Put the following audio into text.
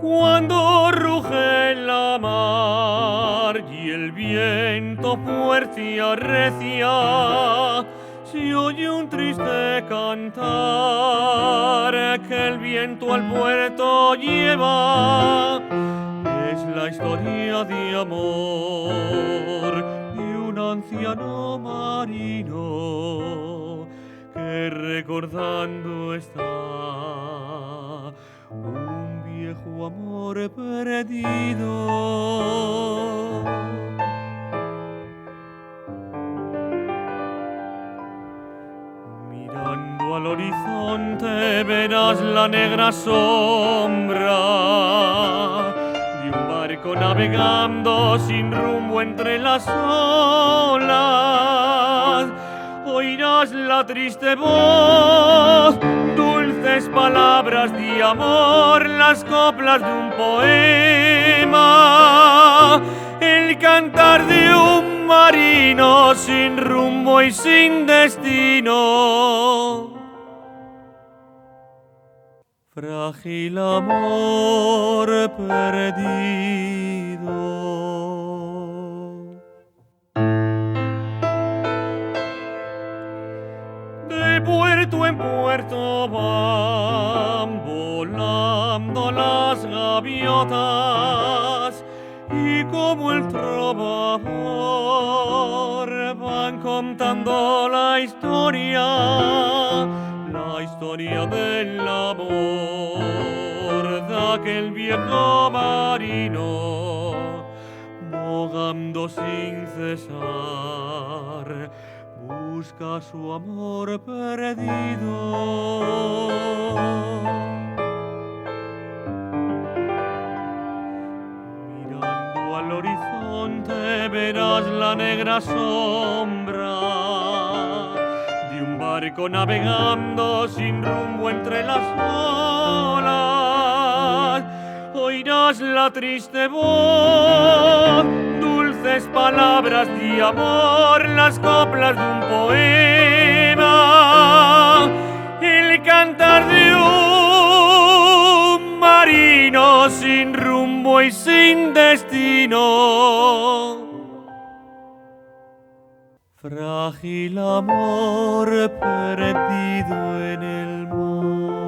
Cuando ruge la mar y el viento fuerte arrecia, se oye un triste cantar que el viento al puerto lleva. Es la historia de amor de un anciano marino que recordando está un viejo amor perdido. Mirando al horizonte verás la negra sombra de un barco navegando sin rumbo entre las olas. Oirás la triste voz, dulces palabras de amor, las coplas de un poema, el cantar de un marino sin rumbo y sin destino. Frágil amor perdido. De puerto en puerto van volando las gaviotas y como el trovador van contando la historia del amor de aquel viejo marino, bogando sin cesar, busca su amor perdido. Mirando al horizonte verás la negra sombra de un barco navegando sin rumbo entre las olas. Oirás la triste voz, dulces palabras de amor, las coplas de un poema, el cantar de un marino sin rumbo y sin destino. Frágil amor perdido en el mar.